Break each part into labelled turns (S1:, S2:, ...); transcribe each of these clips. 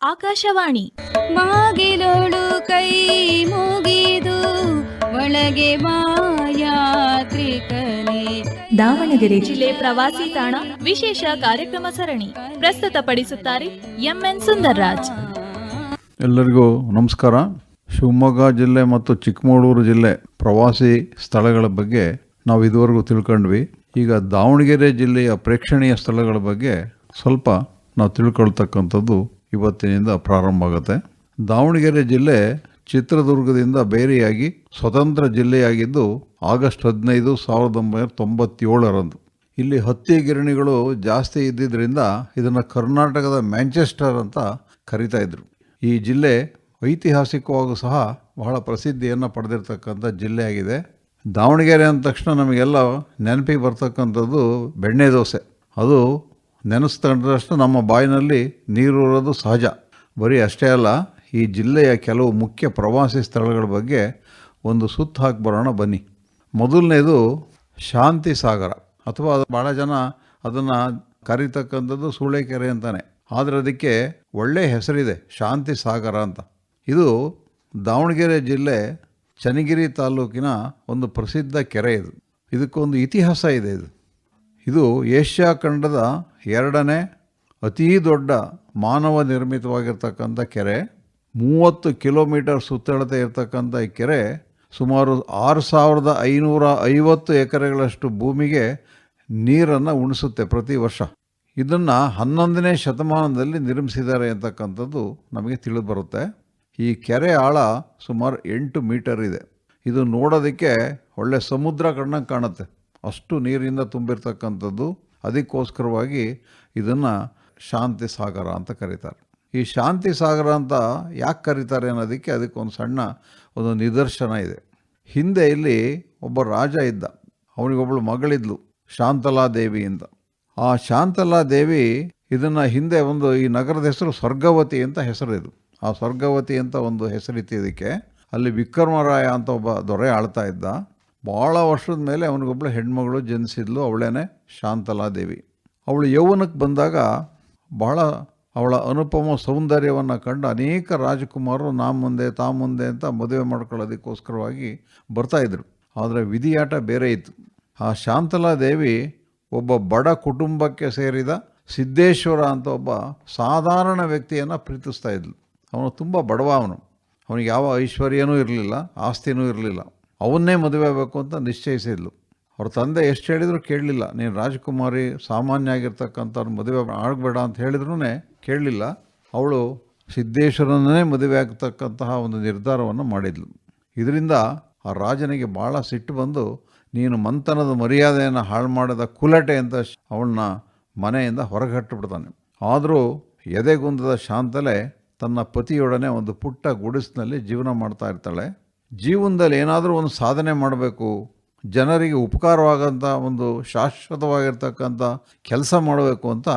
S1: ಆಕಾಶವಾಣಿ
S2: ಮಾಗಿಲೋಳು ಕೈ ಮುಗಿದು ಒಳಗೆ ಯಾತ್ರಿಕನೇ.
S1: ದಾವಣಗೆರೆ ಜಿಲ್ಲೆ ಪ್ರವಾಸಿ ತಾಣ ವಿಶೇಷ ಕಾರ್ಯಕ್ರಮ ಸರಣಿ ಪ್ರಸ್ತುತಪಡಿಸುತ್ತಾರೆ ಎಂಎನ್ ಸುಂದರ್ರಾಜ್.
S3: ಎಲ್ಲರಿಗೂ ನಮಸ್ಕಾರ. ಶಿವಮೊಗ್ಗ ಜಿಲ್ಲೆ ಮತ್ತು ಚಿಕ್ಕಮಗಳೂರು ಜಿಲ್ಲೆ ಪ್ರವಾಸಿ ಸ್ಥಳಗಳ ಬಗ್ಗೆ ನಾವು ಇದುವರೆಗೂ ತಿಳ್ಕೊಂಡ್ವಿ. ಈಗ ದಾವಣಗೆರೆ ಜಿಲ್ಲೆಯ ಪ್ರೇಕ್ಷಣೀಯ ಸ್ಥಳಗಳ ಬಗ್ಗೆ ಸ್ವಲ್ಪ ನಾವು ತಿಳ್ಕೊಳ್ತಕ್ಕಂಥದ್ದು ಇವತ್ತಿನಿಂದ ಪ್ರಾರಂಭ ಆಗುತ್ತೆ. ದಾವಣಗೆರೆ ಜಿಲ್ಲೆ ಚಿತ್ರದುರ್ಗದಿಂದ ಬೇರೆಯಾಗಿ ಸ್ವತಂತ್ರ ಜಿಲ್ಲೆಯಾಗಿದ್ದು ಆಗಸ್ಟ್ 15, 1997 ಇಲ್ಲಿ ಹತ್ತಿ ಗಿರಣಿಗಳು ಜಾಸ್ತಿ ಇದ್ದಿದ್ದರಿಂದ ಇದನ್ನು ಕರ್ನಾಟಕದ ಮ್ಯಾಂಚೆಸ್ಟರ್ ಅಂತ ಕರಿತಾ ಇದ್ರು. ಈ ಜಿಲ್ಲೆ ಐತಿಹಾಸಿಕವಾಗೂ ಸಹ ಬಹಳ ಪ್ರಸಿದ್ಧಿಯನ್ನು ಪಡೆದಿರ್ತಕ್ಕಂಥ ಜಿಲ್ಲೆಯಾಗಿದೆ. ದಾವಣಗೆರೆ ಅಂದ ತಕ್ಷಣ ನಮಗೆಲ್ಲ ನೆನಪಿಗೆ ಬರ್ತಕ್ಕಂಥದ್ದು ಬೆಣ್ಣೆ ದೋಸೆ. ಅದು ನೆನೆಸ್ಕೊಂಡ್ರಷ್ಟು ನಮ್ಮ ಬಾಯಿನಲ್ಲಿ ನೀರೂರೋದು ಸಹಜ. ಬರೀ ಅಷ್ಟೇ ಅಲ್ಲ, ಈ ಜಿಲ್ಲೆಯ ಕೆಲವು ಮುಖ್ಯ ಪ್ರವಾಸಿ ಸ್ಥಳಗಳ ಬಗ್ಗೆ ಒಂದು ಸುತ್ತು ಹಾಕಿ ಬರೋಣ ಬನ್ನಿ. ಮೊದಲನೇದು ಶಾಂತಿ ಸಾಗರ, ಅಥವಾ ಭಾಳ ಜನ ಅದನ್ನು ಕರೀತಕ್ಕಂಥದ್ದು ಸೂಳೆಕೆರೆ ಅಂತಾನೆ. ಆದರೆ ಅದಕ್ಕೆ ಒಳ್ಳೆಯ ಹೆಸರಿದೆ, ಶಾಂತಿ ಸಾಗರ ಅಂತ. ಇದು ದಾವಣಗೆರೆ ಜಿಲ್ಲೆ ಚನ್ನಗಿರಿ ತಾಲೂಕಿನ ಒಂದು ಪ್ರಸಿದ್ಧ ಕೆರೆ. ಇದಕ್ಕೊಂದು ಇತಿಹಾಸ ಇದೆ. ಇದು ಏಷ್ಯಾ ಖಂಡದ 2ನೇ ಅತೀ ದೊಡ್ಡ ಮಾನವ ನಿರ್ಮಿತವಾಗಿರ್ತಕ್ಕಂಥ ಕೆರೆ. 30 ಕಿಲೋಮೀಟರ್ ಸುತ್ತಳತೆ ಇರತಕ್ಕಂಥ ಈ ಕೆರೆ ಸುಮಾರು 6550 ಎಕರೆಗಳಷ್ಟು ಭೂಮಿಗೆ ನೀರನ್ನು ಉಣಿಸುತ್ತೆ ಪ್ರತಿ ವರ್ಷ. ಇದನ್ನು 11ನೇ ಶತಮಾನದಲ್ಲಿ ನಿರ್ಮಿಸಿದ್ದಾರೆ ಅಂತಕ್ಕಂಥದ್ದು ನಮಗೆ ತಿಳಿದು ಬರುತ್ತೆ. ಈ ಕೆರೆ ಆಳ ಸುಮಾರು 8 ಮೀಟರ್ ಇದೆ. ಇದು ನೋಡೋದಕ್ಕೆ ಒಳ್ಳೆ ಸಮುದ್ರ ಕಣ್ಣಂಗೆ ಕಾಣುತ್ತೆ, ಅಷ್ಟು ನೀರಿಂದ ತುಂಬಿರ್ತಕ್ಕಂಥದ್ದು. ಅದಕ್ಕೋಸ್ಕರವಾಗಿ ಇದನ್ನು ಶಾಂತಿ ಸಾಗರ ಅಂತ ಕರೀತಾರೆ. ಈ ಶಾಂತಿ ಸಾಗರ ಅಂತ ಯಾಕೆ ಕರೀತಾರೆ ಅನ್ನೋದಕ್ಕೆ ಅದಕ್ಕೊಂದು ಸಣ್ಣ ಒಂದು ನಿದರ್ಶನ ಇದೆ. ಹಿಂದೆ ಇಲ್ಲಿ ಒಬ್ಬ ರಾಜ ಇದ್ದ, ಅವನಿಗೊಬ್ಬಳು ಮಗಳಿದ್ಲು, ಶಾಂತಲಾದೇವಿ ಅಂತ. ಆ ಶಾಂತಲಾದೇವಿ ಇದನ್ನು ಹಿಂದೆ ಈ ನಗರದ ಹೆಸರು ಸ್ವರ್ಗವತಿ ಅಂತ ಹೆಸರಿದು. ಆ ಸ್ವರ್ಗವತಿ ಅಂತ ಒಂದು ಹೆಸರಿತ್ತು ಇದಕ್ಕೆ. ಅಲ್ಲಿ ವಿಕ್ರಮರಾಯ ಅಂತ ಒಬ್ಬ ದೊರೆ ಆಳ್ತಾ ಇದ್ದ. ಭಾಳ ವರ್ಷದ ಮೇಲೆ ಅವನಿಗೊಬ್ಬಳು ಹೆಣ್ಮಗಳು ಜನಿಸಿದ್ಲು, ಅವಳೇನೆ ಶಾಂತಲಾದೇವಿ. ಅವಳು ಯೌವನಕ್ಕೆ ಬಂದಾಗ ಬಹಳ ಅವಳ ಅನುಪಮ ಸೌಂದರ್ಯವನ್ನು ಕಂಡು ಅನೇಕ ರಾಜಕುಮಾರರು ತಾ ಮುಂದೆ ಅಂತ ಮದುವೆ ಮಾಡ್ಕೊಳ್ಳೋದಕ್ಕೋಸ್ಕರವಾಗಿ ಬರ್ತಾಯಿದ್ರು. ಆದರೆ ವಿಧಿಯಾಟ ಬೇರೆ ಇತ್ತು. ಆ ಶಾಂತಲಾದೇವಿ ಒಬ್ಬ ಬಡ ಕುಟುಂಬಕ್ಕೆ ಸೇರಿದ ಸಿದ್ದೇಶ್ವರ ಅಂತ ಒಬ್ಬ ಸಾಧಾರಣ ವ್ಯಕ್ತಿಯನ್ನು ಪ್ರೀತಿಸ್ತಾ ಇದ್ಲು. ಅವನು ತುಂಬ ಬಡವ. ಅವನಿಗೆ ಯಾವ ಐಶ್ವರ್ಯನೂ ಇರಲಿಲ್ಲ, ಆಸ್ತಿನೂ ಇರಲಿಲ್ಲ. ಅವನ್ನೇ ಮದುವೆ ಆಗಬೇಕು ಅಂತ ನಿಶ್ಚಯಿಸಿದ್ಲು. ಅವ್ರ ತಂದೆ ಎಷ್ಟು ಹೇಳಿದ್ರು ಕೇಳಲಿಲ್ಲ. ನೀನು ರಾಜಕುಮಾರಿ, ಸಾಮಾನ್ಯ ಆಗಿರ್ತಕ್ಕಂಥವ್ರ ಮದುವೆ ಆಗಬೇಡ ಅಂತ ಹೇಳಿದ್ರೂ ಕೇಳಲಿಲ್ಲ. ಅವಳು ಸಿದ್ದೇಶ್ವರನ್ನೇ ಮದುವೆ ಆಗ್ತಕ್ಕಂತಹ ಒಂದು ನಿರ್ಧಾರವನ್ನು ಮಾಡಿದ್ಲು. ಇದರಿಂದ ಆ ರಾಜನಿಗೆ ಭಾಳ ಸಿಟ್ಟು ಬಂದು, ನೀನು ಮಂಥನದ ಮರ್ಯಾದೆಯನ್ನು ಹಾಳು ಮಾಡಿದ ಕುಲಟೆ ಅಂತ ಅವಳನ್ನ ಮನೆಯಿಂದ ಹೊರಗೆ ಹಟ್ಟಿಬಿಡ್ತಾನೆ. ಆದರೂ ಎದೆಗುಂದದ ಶಾಂತಲೆ ತನ್ನ ಪತಿಯೊಡನೆ ಒಂದು ಪುಟ್ಟ ಗುಡಿಸಿನಲ್ಲಿ ಜೀವನ ಮಾಡ್ತಾ ಇರ್ತಾಳೆ. ಜೀವನದಲ್ಲಿ ಏನಾದರೂ ಒಂದು ಸಾಧನೆ ಮಾಡಬೇಕು, ಜನರಿಗೆ ಉಪಕಾರವಾಗಂಥ ಒಂದು ಶಾಶ್ವತವಾಗಿರ್ತಕ್ಕಂಥ ಕೆಲಸ ಮಾಡಬೇಕು ಅಂತ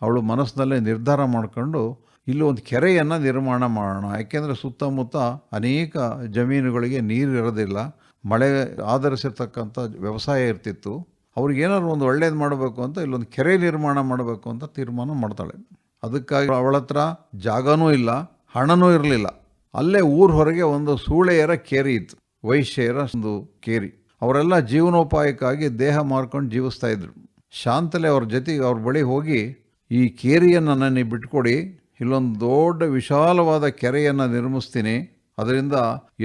S3: ಅವಳು ಮನಸ್ಸಿನಲ್ಲೇ ನಿರ್ಧಾರ ಮಾಡಿಕೊಂಡು ಇಲ್ಲಿ ಒಂದು ಕೆರೆಯನ್ನು ನಿರ್ಮಾಣ ಮಾಡೋಣ. ಯಾಕೆಂದರೆ ಸುತ್ತಮುತ್ತ ಅನೇಕ ಜಮೀನುಗಳಿಗೆ ನೀರು ಇರೋದಿಲ್ಲ, ಮಳೆ ಆಧರಿಸಿರ್ತಕ್ಕಂಥ ವ್ಯವಸಾಯ ಇರ್ತಿತ್ತು. ಅವ್ರಿಗೇನಾದ್ರು ಒಂದು ಒಳ್ಳೇದು ಮಾಡಬೇಕು ಅಂತ ಇಲ್ಲೊಂದು ಕೆರೆ ನಿರ್ಮಾಣ ಮಾಡಬೇಕು ಅಂತ ತೀರ್ಮಾನ ಮಾಡ್ತಾಳೆ. ಅದಕ್ಕಾಗಿ ಅವಳ ಹತ್ರ ಜಾಗನೂ ಇಲ್ಲ, ಹಣನೂ ಇರಲಿಲ್ಲ. ಅಲ್ಲೇ ಊರ ಹೊರಗೆ ಒಂದು ಸೂಳೆಯರ ಕೇರಿ ಇತ್ತು, ವೈಶ್ಯರ ಒಂದು ಕೇರಿ. ಅವರೆಲ್ಲ ಜೀವನೋಪಾಯಕ್ಕಾಗಿ ದೇಹ ಮಾರ್ಕೊಂಡು ಜೀವಿಸ್ತಾ ಇದ್ರು. ಶಾಂತಲೆ ಅವ್ರ ಜೊತೆಗೆ ಅವ್ರ ಬಳಿ ಹೋಗಿ, ಈ ಕೇರಿಯನ್ನು ನನಗೆ ಬಿಟ್ಕೊಡಿ, ಇಲ್ಲೊಂದು ದೊಡ್ಡ ವಿಶಾಲವಾದ ಕೆರೆಯನ್ನು ನಿರ್ಮಿಸ್ತೀನಿ, ಅದರಿಂದ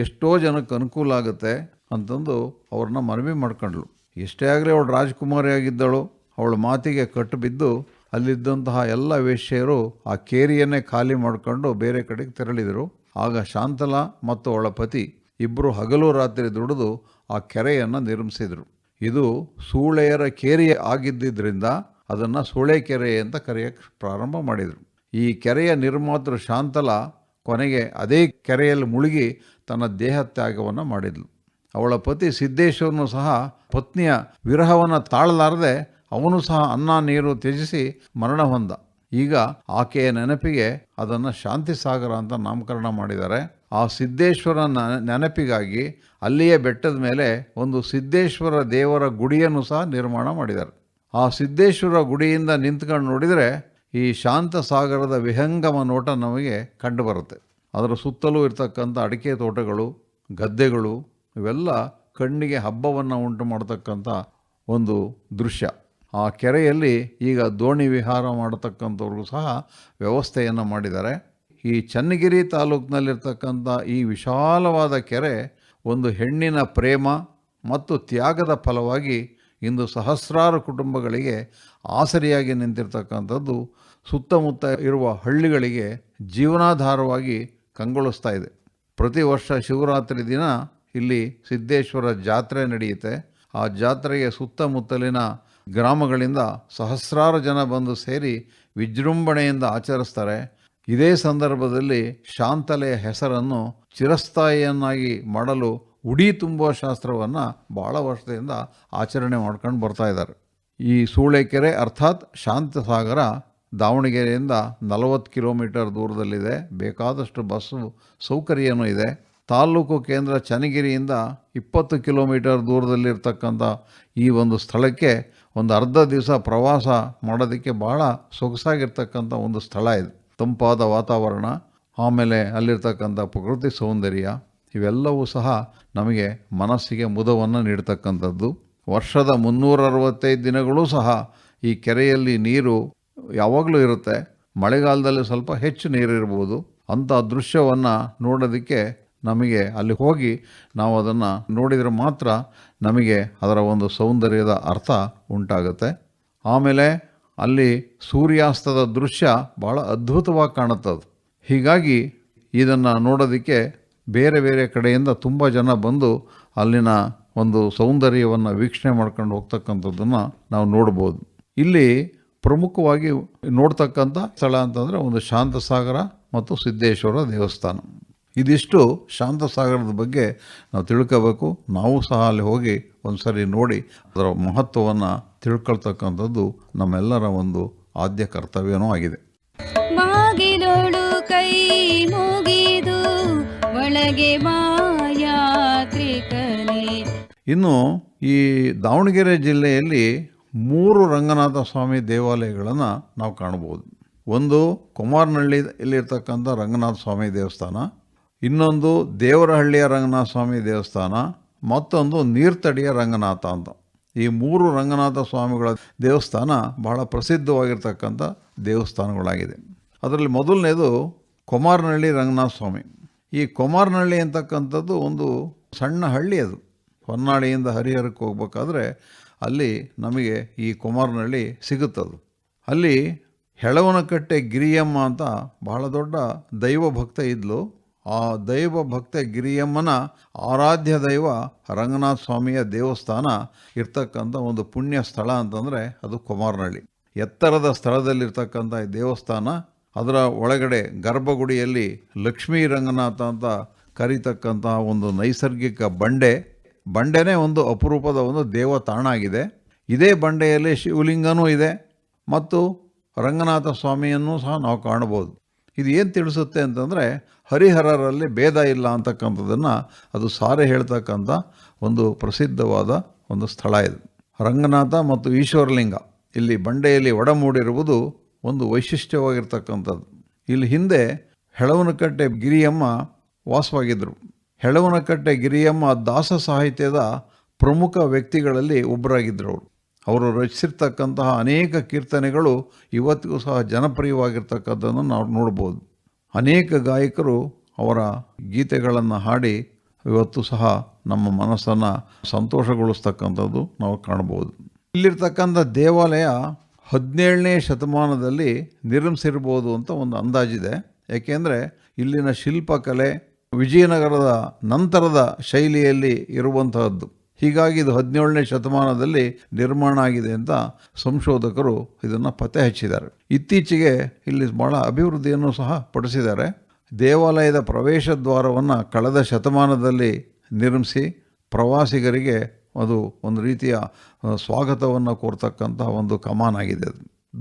S3: ಎಷ್ಟೋ ಜನಕ್ಕೆ ಅನುಕೂಲ ಆಗುತ್ತೆ ಅಂತಂದು ಅವ್ರನ್ನ ಮನವಿ ಮಾಡ್ಕೊಂಡ್ಳು. ಎಷ್ಟೇ ಆಗಲಿ ಅವಳು ರಾಜಕುಮಾರಿ ಆಗಿದ್ದಳು. ಅವಳ ಮಾತಿಗೆ ಕಟ್ಟು ಬಿದ್ದು ಅಲ್ಲಿದ್ದಂತಹ ಎಲ್ಲ ವೇಶ್ಯರು ಆ ಕೇರಿಯನ್ನೇ ಖಾಲಿ ಮಾಡಿಕೊಂಡು ಬೇರೆ ಕಡೆಗೆ ತೆರಳಿದರು. ಆಗ ಶಾಂತಲಾ ಮತ್ತು ಅವಳ ಪತಿ ಇಬ್ಬರು ಹಗಲು ರಾತ್ರಿ ದುಡಿದು ಆ ಕೆರೆಯನ್ನು ನಿರ್ಮಿಸಿದರು. ಇದು ಸೂಳೆಯರ ಕೇರಿ ಆಗಿದ್ದರಿಂದ ಅದನ್ನು ಸೂಳೆ ಕೆರೆ ಅಂತ ಕರೆಯೋಕ್ಕೆ ಪ್ರಾರಂಭ ಮಾಡಿದರು. ಈ ಕೆರೆಯ ನಿರ್ಮಾತೃ ಶಾಂತಲಾ ಕೊನೆಗೆ ಅದೇ ಕೆರೆಯಲ್ಲಿ ಮುಳುಗಿ ತನ್ನ ದೇಹ ತ್ಯಾಗವನ್ನು ಮಾಡಿದ್ಲು. ಅವಳ ಪತಿ ಸಿದ್ದೇಶ್ವರನು ಸಹ ಪತ್ನಿಯ ವಿರಹವನ್ನು ತಾಳಲಾರದೆ ಅವನು ಸಹ ಅನ್ನ ನೀರು ತ್ಯಜಿಸಿ ಮರಣ ಹೊಂದ. ಈಗ ಆಕೆಯ ನೆನಪಿಗೆ ಅದನ್ನು ಶಾಂತಿ ಸಾಗರ ಅಂತ ನಾಮಕರಣ ಮಾಡಿದ್ದಾರೆ. ಆ ಸಿದ್ದೇಶ್ವರ ನೆನಪಿಗಾಗಿ ಅಲ್ಲಿಯೇ ಬೆಟ್ಟದ ಮೇಲೆ ಒಂದು ಸಿದ್ದೇಶ್ವರ ದೇವರ ಗುಡಿಯನ್ನು ಸಹ ನಿರ್ಮಾಣ ಮಾಡಿದ್ದಾರೆ. ಆ ಸಿದ್ದೇಶ್ವರ ಗುಡಿಯಿಂದ ನಿಂತ್ಕೊಂಡು ನೋಡಿದರೆ ಈ ಶಾಂತ ಸಾಗರದ ವಿಹಂಗಮ ನೋಟ ನಮಗೆ ಕಂಡುಬರುತ್ತೆ. ಅದರ ಸುತ್ತಲೂ ಇರ್ತಕ್ಕಂಥ ಅಡಿಕೆ ತೋಟಗಳು, ಗದ್ದೆಗಳು ಇವೆಲ್ಲ ಕಣ್ಣಿಗೆ ಹಬ್ಬವನ್ನು ಉಂಟು ಮಾಡತಕ್ಕಂಥ ಒಂದು ದೃಶ್ಯ. ಆ ಕೆರೆಯಲ್ಲಿ ಈಗ ದೋಣಿ ವಿಹಾರ ಮಾಡತಕ್ಕಂಥವ್ರಿಗೂ ಸಹ ವ್ಯವಸ್ಥೆಯನ್ನು ಮಾಡಿದ್ದಾರೆ. ಈ ಚನ್ನಗಿರಿ ತಾಲೂಕಿನಲ್ಲಿರ್ತಕ್ಕಂಥ ಈ ವಿಶಾಲವಾದ ಕೆರೆ ಒಂದು ಹೆಣ್ಣಿನ ಪ್ರೇಮ ಮತ್ತು ತ್ಯಾಗದ ಫಲವಾಗಿ ಇಂದು ಸಹಸ್ರಾರು ಕುಟುಂಬಗಳಿಗೆ ಆಸರಿಯಾಗಿ ನಿಂತಿರ್ತಕ್ಕಂಥದ್ದು ಸುತ್ತಮುತ್ತ ಇರುವ ಹಳ್ಳಿಗಳಿಗೆ ಜೀವನಾಧಾರವಾಗಿ ಕಂಗೊಳಿಸ್ತಾ ಇದೆ. ಪ್ರತಿ ವರ್ಷ ಶಿವರಾತ್ರಿ ದಿನ ಇಲ್ಲಿ ಸಿದ್ದೇಶ್ವರ ಜಾತ್ರೆ ನಡೆಯುತ್ತೆ. ಆ ಜಾತ್ರೆಗೆ ಸುತ್ತಮುತ್ತಲಿನ ಗ್ರಾಮಗಳಿಂದ ಸಹಸ್ರಾರು ಜನ ಬಂದು ಸೇರಿ ವಿಜೃಂಭಣೆಯಿಂದ ಆಚರಿಸ್ತಾರೆ. ಇದೇ ಸಂದರ್ಭದಲ್ಲಿ ಶಾಂತಲೆಯ ಹೆಸರನ್ನು ಚಿರಸ್ಥಾಯಿಯನ್ನಾಗಿ ಮಾಡಲು ಉಡಿ ತುಂಬುವ ಶಾಸ್ತ್ರವನ್ನು ಭಾಳ ವರ್ಷದಿಂದ ಆಚರಣೆ ಮಾಡ್ಕೊಂಡು ಬರ್ತಾ ಇದ್ದಾರೆ. ಈ ಸೂಳೆಕೆರೆ ಅರ್ಥಾತ್ ಶಾಂತಸಾಗರ ದಾವಣಗೆರೆಯಿಂದ 40 ಕಿಲೋಮೀಟರ್ ದೂರದಲ್ಲಿದೆ. ಬೇಕಾದಷ್ಟು ಬಸ್ಸು ಸೌಕರ್ಯನೂ ಇದೆ. ತಾಲೂಕು ಕೇಂದ್ರ ಚನ್ನಗಿರಿಯಿಂದ 20 ಕಿಲೋಮೀಟರ್ ದೂರದಲ್ಲಿರ್ತಕ್ಕಂಥ ಈ ಒಂದು ಸ್ಥಳಕ್ಕೆ ಒಂದು ಅರ್ಧ ದಿವಸ ಪ್ರವಾಸ ಮಾಡೋದಕ್ಕೆ ಭಾಳ ಸೊಗಸಾಗಿರ್ತಕ್ಕಂಥ ಒಂದು ಸ್ಥಳ ಇದು. ತಂಪಾದ ವಾತಾವರಣ, ಆಮೇಲೆ ಅಲ್ಲಿರ್ತಕ್ಕಂಥ ಪ್ರಕೃತಿ ಸೌಂದರ್ಯ ಇವೆಲ್ಲವೂ ಸಹ ನಮಗೆ ಮನಸ್ಸಿಗೆ ಮುದವನ್ನು ನೀಡ್ತಕ್ಕಂಥದ್ದು. ವರ್ಷದ 365 ದಿನಗಳೂ ಸಹ ಈ ಕೆರೆಯಲ್ಲಿ ನೀರು ಯಾವಾಗಲೂ ಇರುತ್ತೆ. ಮಳೆಗಾಲದಲ್ಲಿ ಸ್ವಲ್ಪ ಹೆಚ್ಚು ನೀರಿರ್ಬೋದು. ಅಂಥ ದೃಶ್ಯವನ್ನು ನೋಡೋದಕ್ಕೆ ನಮಗೆ ಅಲ್ಲಿ ಹೋಗಿ ನಾವು ಅದನ್ನು ನೋಡಿದರೆ ಮಾತ್ರ ನಮಗೆ ಅದರ ಒಂದು ಸೌಂದರ್ಯದ ಅರ್ಥ ಉಂಟಾಗುತ್ತೆ. ಆಮೇಲೆ ಅಲ್ಲಿ ಸೂರ್ಯಾಸ್ತದ ದೃಶ್ಯ ಭಾಳ ಅದ್ಭುತವಾಗಿ ಕಾಣುತ್ತದೆ. ಹೀಗಾಗಿ ಇದನ್ನು ನೋಡೋದಕ್ಕೆ ಬೇರೆ ಬೇರೆ ಕಡೆಯಿಂದ ತುಂಬ ಜನ ಬಂದು ಅಲ್ಲಿನ ಒಂದು ಸೌಂದರ್ಯವನ್ನು ವೀಕ್ಷಣೆ ಮಾಡ್ಕೊಂಡು ಹೋಗ್ತಕ್ಕಂಥದ್ದನ್ನು ನಾವು ನೋಡ್ಬೋದು. ಇಲ್ಲಿ ಪ್ರಮುಖವಾಗಿ ನೋಡ್ತಕ್ಕಂಥ ಸ್ಥಳ ಅಂತಂದರೆ ಒಂದು ಶಾಂತಸಾಗರ ಮತ್ತು ಸಿದ್ದೇಶ್ವರ ದೇವಸ್ಥಾನ. ಇದಿಷ್ಟು ಶಾಂತಸಾಗರದ ಬಗ್ಗೆ ನಾವು ತಿಳ್ಕೋಬೇಕು. ನಾವು ಸಹ ಅಲ್ಲಿ ಹೋಗಿ ಒಂದು ಸರಿ ನೋಡಿ ಅದರ ಮಹತ್ವವನ್ನು ತಿಳ್ಕೊಳ್ತಕ್ಕಂಥದ್ದು ನಮ್ಮೆಲ್ಲರ ಒಂದು ಆದ್ಯ ಕರ್ತವ್ಯನೂ ಆಗಿದೆ.
S2: ಬಾಗಿಲೋಳು ಕೈ ಮುಗಿದು ಒಳಗೆ ಯಾತ್ರಿಕನೇ.
S3: ಇನ್ನು ಈ ದಾವಣಗೆರೆ ಜಿಲ್ಲೆಯಲ್ಲಿ 3 ರಂಗನಾಥ ಸ್ವಾಮಿ ದೇವಾಲಯಗಳನ್ನು ನಾವು ಕಾಣ್ಬೋದು. ಒಂದು ಕುಮಾರನಹಳ್ಳಿಯಲ್ಲಿರ್ತಕ್ಕಂಥ ರಂಗನಾಥ ಸ್ವಾಮಿ ದೇವಸ್ಥಾನ, ಇನ್ನೊಂದು ದೇವರಹಳ್ಳಿಯ ರಂಗನಾಥ ಸ್ವಾಮಿ ದೇವಸ್ಥಾನ, ಮತ್ತೊಂದು ನೀರ್ತಡಿಯ ರಂಗನಾಥ ಅಂತ. ಈ 3 ರಂಗನಾಥ ಸ್ವಾಮಿಗಳ ದೇವಸ್ಥಾನ ಬಹಳ ಪ್ರಸಿದ್ಧವಾಗಿರ್ತಕ್ಕಂಥ ದೇವಸ್ಥಾನಗಳಾಗಿದೆ. ಅದರಲ್ಲಿ ಮೊದಲನೇದು ಕುಮಾರನಹಳ್ಳಿ ರಂಗನಾಥ ಸ್ವಾಮಿ. ಈ ಕುಮಾರನಹಳ್ಳಿ ಅಂತಕ್ಕಂಥದ್ದು ಒಂದು ಸಣ್ಣ ಹಳ್ಳಿ. ಅದು ಹೊನ್ನಾಳಿಯಿಂದ ಹರಿಹರಕ್ಕೆ ಹೋಗ್ಬೇಕಾದ್ರೆ ಅಲ್ಲಿ ನಮಗೆ ಈ ಕುಮಾರನಹಳ್ಳಿ ಸಿಗುತ್ತದು. ಅಲ್ಲಿ ಹೆಳವನಕಟ್ಟೆ ಗಿರಿಯಮ್ಮ ಅಂತ ಬಹಳ ದೊಡ್ಡ ದೈವ ಭಕ್ತ ಇದ್ಲು. ಆ ದೈವ ಭಕ್ತ ಗಿರಿಯಮ್ಮನ ಆರಾಧ್ಯ ದೈವ ರಂಗನಾಥ ಸ್ವಾಮಿಯ ದೇವಸ್ಥಾನ ಇರ್ತಕ್ಕಂಥ ಒಂದು ಪುಣ್ಯ ಸ್ಥಳ ಅಂತಂದರೆ ಅದು ಕುಮಾರನಹಳ್ಳಿ. ಎತ್ತರದ ಸ್ಥಳದಲ್ಲಿರ್ತಕ್ಕಂಥ ಈ ದೇವಸ್ಥಾನ, ಅದರ ಒಳಗಡೆ ಗರ್ಭಗುಡಿಯಲ್ಲಿ ಲಕ್ಷ್ಮೀ ರಂಗನಾಥ ಅಂತ ಕರೀತಕ್ಕಂಥ ಒಂದು ನೈಸರ್ಗಿಕ ಬಂಡೆನೇ ಒಂದು ಅಪರೂಪದ ಒಂದು ದೇವತಾಣ ಆಗಿದೆ. ಇದೇ ಬಂಡೆಯಲ್ಲಿ ಶಿವಲಿಂಗನೂ ಇದೆ ಮತ್ತು ರಂಗನಾಥ ಸ್ವಾಮಿಯನ್ನು ಸಹ ನಾವು ಕಾಣ್ಬೋದು. ಇದು ಏನು ತಿಳಿಸುತ್ತೆ ಅಂತಂದರೆ ಹರಿಹರರಲ್ಲಿ ಭೇದ ಇಲ್ಲ ಅಂತಕ್ಕಂಥದ್ದನ್ನು ಅದು ಸಾರಿ ಹೇಳ್ತಕ್ಕಂಥ ಒಂದು ಪ್ರಸಿದ್ಧವಾದ ಒಂದು ಸ್ಥಳ ಇದು. ರಂಗನಾಥ ಮತ್ತು ಈಶ್ವರಲಿಂಗ ಇಲ್ಲಿ ಬಂಡೆಯಲ್ಲಿ ಒಡಮೂಡಿರುವುದು ಒಂದು ವೈಶಿಷ್ಟ್ಯವಾಗಿರ್ತಕ್ಕಂಥದ್ದು. ಇಲ್ಲಿ ಹಿಂದೆ ಹೆಳವನಕಟ್ಟೆ ಗಿರಿಯಮ್ಮ ವಾಸವಾಗಿದ್ದರು. ಹೆಳವನಕಟ್ಟೆ ಗಿರಿಯಮ್ಮ ದಾಸ ಸಾಹಿತ್ಯದ ಪ್ರಮುಖ ವ್ಯಕ್ತಿಗಳಲ್ಲಿ ಒಬ್ಬರಾಗಿದ್ದರು. ಅವರು ರಚಿಸಿರ್ತಕ್ಕಂತಹ ಅನೇಕ ಕೀರ್ತನೆಗಳು ಇವತ್ತಿಗೂ ಸಹ ಜನಪ್ರಿಯವಾಗಿರ್ತಕ್ಕಂಥದ್ದನ್ನು ನಾವು ನೋಡ್ಬೋದು. ಅನೇಕ ಗಾಯಕರು ಅವರ ಗೀತೆಗಳನ್ನು ಹಾಡಿ ಇವತ್ತು ಸಹ ನಮ್ಮ ಮನಸ್ಸನ್ನು ಸಂತೋಷಗೊಳಿಸ್ತಕ್ಕಂಥದ್ದು ನಾವು ಕಾಣ್ಬೋದು. ಇಲ್ಲಿರ್ತಕ್ಕಂಥ ದೇವಾಲಯ 17ನೇ ಶತಮಾನದಲ್ಲಿ ನಿರ್ಮಿಸಿರ್ಬೋದು ಅಂತ ಒಂದು ಅಂದಾಜಿದೆ. ಏಕೆಂದರೆ ಇಲ್ಲಿನ ಶಿಲ್ಪಕಲೆ ವಿಜಯನಗರದ ನಂತರದ ಶೈಲಿಯಲ್ಲಿ ಇರುವಂತಹದ್ದು. ಹೀಗಾಗಿ ಇದು 17ನೇ ಶತಮಾನದಲ್ಲಿ ನಿರ್ಮಾಣ ಆಗಿದೆ ಅಂತ ಸಂಶೋಧಕರು ಇದನ್ನು ಪತ್ತೆ ಹಚ್ಚಿದ್ದಾರೆ. ಇತ್ತೀಚೆಗೆ ಇಲ್ಲಿ ಭಾಳ ಅಭಿವೃದ್ಧಿಯನ್ನು ಸಹ ಪಡಿಸಿದ್ದಾರೆ. ದೇವಾಲಯದ ಪ್ರವೇಶ ದ್ವಾರವನ್ನು ಕಳೆದ ಶತಮಾನದಲ್ಲಿ ನಿರ್ಮಿಸಿ ಪ್ರವಾಸಿಗರಿಗೆ ಅದು ಒಂದು ರೀತಿಯ ಸ್ವಾಗತವನ್ನು ಕೋರ್ತಕ್ಕಂಥ ಒಂದು ಕಮಾನಾಗಿದೆ.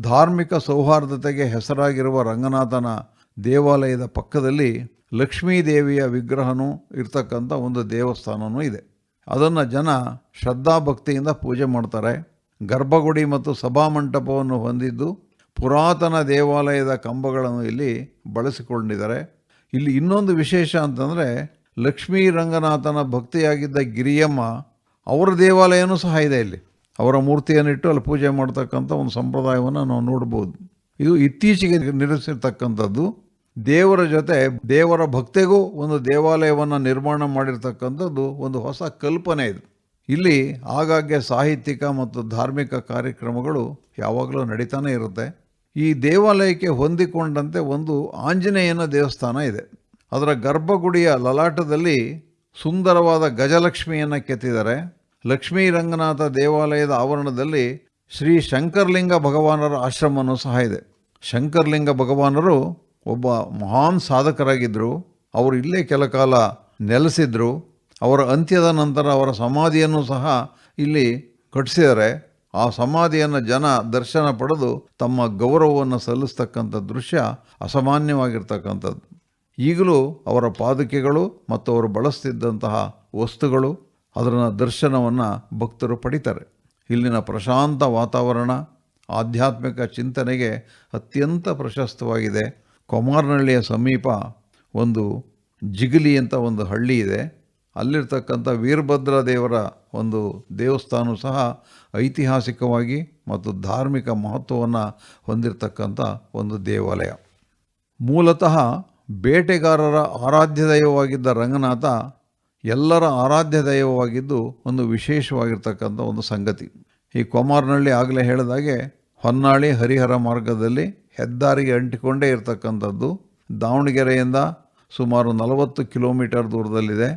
S3: ಧಾರ್ಮಿಕ ಸೌಹಾರ್ದತೆಗೆ ಹೆಸರಾಗಿರುವ ರಂಗನಾಥನ ದೇವಾಲಯದ ಪಕ್ಕದಲ್ಲಿ ಲಕ್ಷ್ಮೀದೇವಿಯ ವಿಗ್ರಹನೂ ಇರ್ತಕ್ಕಂಥ ಒಂದು ದೇವಸ್ಥಾನವೂ ಇದೆ. ಅದನ್ನು ಜನ ಶ್ರದ್ಧಾಭಕ್ತಿಯಿಂದ ಪೂಜೆ ಮಾಡ್ತಾರೆ. ಗರ್ಭಗುಡಿ ಮತ್ತು ಸಭಾಮಂಟಪವನ್ನು ಹೊಂದಿದ್ದು ಪುರಾತನ ದೇವಾಲಯದ ಕಂಬಗಳನ್ನು ಇಲ್ಲಿ ಬಳಸಿಕೊಂಡಿದ್ದಾರೆ. ಇಲ್ಲಿ ಇನ್ನೊಂದು ವಿಶೇಷ ಅಂತಂದರೆ ಲಕ್ಷ್ಮೀ ರಂಗನಾಥನ ಭಕ್ತಿಯಾಗಿದ್ದ ಗಿರಿಯಮ್ಮ ಅವರ ದೇವಾಲಯನೂ ಸಹ ಇದೆ. ಇಲ್ಲಿ ಅವರ ಮೂರ್ತಿಯನ್ನಿಟ್ಟು ಅಲ್ಲಿ ಪೂಜೆ ಮಾಡ್ತಕ್ಕಂಥ ಒಂದು ಸಂಪ್ರದಾಯವನ್ನು ನಾವು ನೋಡ್ಬೋದು. ಇದು ಇತ್ತೀಚೆಗೆ ನಿರ್ಮಿಸಿರ್ತಕ್ಕಂಥದ್ದು. ದೇವರ ಜೊತೆ ದೇವರ ಭಕ್ತಿಗೂ ಒಂದು ದೇವಾಲಯವನ್ನು ನಿರ್ಮಾಣ ಮಾಡಿರ್ತಕ್ಕಂಥದ್ದು ಒಂದು ಹೊಸ ಕಲ್ಪನೆ ಇದು. ಇಲ್ಲಿ ಆಗಾಗ್ಗೆ ಸಾಹಿತ್ಯಿಕ ಮತ್ತು ಧಾರ್ಮಿಕ ಕಾರ್ಯಕ್ರಮಗಳು ಯಾವಾಗಲೂ ನಡೀತಾನೆ ಇರುತ್ತೆ. ಈ ದೇವಾಲಯಕ್ಕೆ ಹೊಂದಿಕೊಂಡಂತೆ ಒಂದು ಆಂಜನೇಯನ ದೇವಸ್ಥಾನ ಇದೆ. ಅದರ ಗರ್ಭಗುಡಿಯ ಲಲಾಟದಲ್ಲಿ ಸುಂದರವಾದ ಗಜಲಕ್ಷ್ಮಿಯನ್ನು ಕೆತ್ತಿದ್ದಾರೆ. ಲಕ್ಷ್ಮೀ ರಂಗನಾಥ ದೇವಾಲಯದ ಆವರಣದಲ್ಲಿ ಶ್ರೀ ಶಂಕರಲಿಂಗ ಭಗವಾನರ ಆಶ್ರಮವೂ ಸಹ ಇದೆ. ಶಂಕರಲಿಂಗ ಭಗವಾನರು ಒಬ್ಬ ಮಹಾನ್ ಸಾಧಕರಾಗಿದ್ದರು. ಅವರು ಇಲ್ಲೇ ಕೆಲ ಕಾಲ ನೆಲೆಸಿದ್ರು. ಅವರ ಅಂತ್ಯದ ನಂತರ ಅವರ ಸಮಾಧಿಯನ್ನು ಸಹ ಇಲ್ಲಿ ಕಟ್ಟಿಸಿದ್ದಾರೆ. ಆ ಸಮಾಧಿಯನ್ನು ಜನ ದರ್ಶನ ಪಡೆದು ತಮ್ಮ ಗೌರವವನ್ನು ಸಲ್ಲಿಸ್ತಕ್ಕಂಥ ದೃಶ್ಯ ಅಸಾಮಾನ್ಯವಾಗಿರ್ತಕ್ಕಂಥದ್ದು. ಈಗಲೂ ಅವರ ಪಾದುಕೆಗಳು ಮತ್ತು ಅವರು ಬಳಸ್ತಿದ್ದಂತಹ ವಸ್ತುಗಳು ಅದರ ದರ್ಶನವನ್ನು ಭಕ್ತರು ಪಡಿತಾರೆ. ಇಲ್ಲಿನ ಪ್ರಶಾಂತ ವಾತಾವರಣ ಆಧ್ಯಾತ್ಮಿಕ ಚಿಂತನೆಗೆ ಅತ್ಯಂತ ಪ್ರಶಸ್ತವಾಗಿದೆ. ಕೊಮಾರನಹಳ್ಳಿಯ ಸಮೀಪ ಒಂದು ಜಿಗಲಿ ಅಂತ ಒಂದು ಹಳ್ಳಿ ಇದೆ. ಅಲ್ಲಿರ್ತಕ್ಕಂಥ ವೀರಭದ್ರ ದೇವರ ಒಂದು ದೇವಸ್ಥಾನ ಸಹ ಐತಿಹಾಸಿಕವಾಗಿ ಮತ್ತು ಧಾರ್ಮಿಕ ಮಹತ್ವವನ್ನು ಹೊಂದಿರತಕ್ಕಂಥ ಒಂದು ದೇವಾಲಯ. ಮೂಲತಃ ಬೇಟೆಗಾರರ ಆರಾಧ್ಯ ದೈವವಾಗಿದ್ದ ರಂಗನಾಥ ಎಲ್ಲರ ಆರಾಧ್ಯ ದೈವವಾಗಿದ್ದು ಒಂದು ವಿಶೇಷವಾಗಿರ್ತಕ್ಕಂಥ ಒಂದು ಸಂಗತಿ. ಈ ಕೊಮಾರನಹಳ್ಳಿ ಆಗಲೇ ಹೇಳಿದಾಗೆ ಹೊನ್ನಾಳಿ ಹರಿಹರ ಮಾರ್ಗದಲ್ಲಿ ಹೆದ್ದಾರಿಗೆ ಅಂಟಿಕೊಂಡೇ ಇರತಕ್ಕಂಥದ್ದು. ದಾವಣಗೆರೆಯಿಂದ ಸುಮಾರು 40 ಕಿಲೋಮೀಟರ್ ದೂರದಲ್ಲಿದೆ.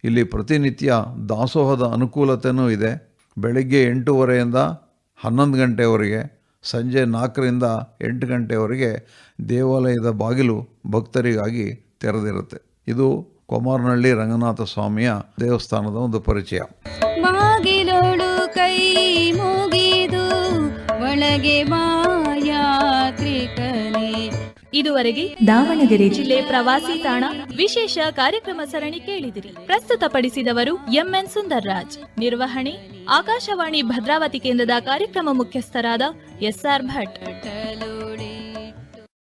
S3: ಇಲ್ಲಿ ಪ್ರತಿನಿತ್ಯ ದಾಸೋಹದ ಅನುಕೂಲತೆಯೂ ಇದೆ. ಬೆಳಗ್ಗೆ 8:30ಯಿಂದ 11 ಗಂಟೆವರೆಗೆ, ಸಂಜೆ 4ರಿಂದ 8 ಗಂಟೆವರೆಗೆ ದೇವಾಲಯದ ಬಾಗಿಲು ಭಕ್ತರಿಗಾಗಿ ತೆರೆದಿರುತ್ತೆ. ಇದು ಕೊಮಾರನಹಳ್ಳಿ ರಂಗನಾಥ ಸ್ವಾಮಿಯ ದೇವಸ್ಥಾನದ ಒಂದು ಪರಿಚಯ.
S2: ಬಾಗಿಲೋಳು ಕೈ ಮುಗಿದು ಒಳಗೆ ಬಾ ಯಾತ್ರಿಕನೇ.
S1: ಇದುವರೆಗೆ ದಾವಣಗೆರೆ ಜಿಲ್ಲೆ ಪ್ರವಾಸಿ ತಾಣ ವಿಶೇಷ ಕಾರ್ಯಕ್ರಮ ಸರಣಿ ಕೇಳಿದಿರಿ. ಪ್ರಸ್ತುತಪಡಿಸಿದವರು ಎಂಎನ್ ಸುಂದರ್ರಾಜ್. ನಿರ್ವಹಣೆ ಆಕಾಶವಾಣಿ ಭದ್ರಾವತಿ ಕೇಂದ್ರದ ಕಾರ್ಯಕ್ರಮ ಮುಖ್ಯಸ್ಥರಾದ ಎಸ್ಆರ್ ಭಟ್.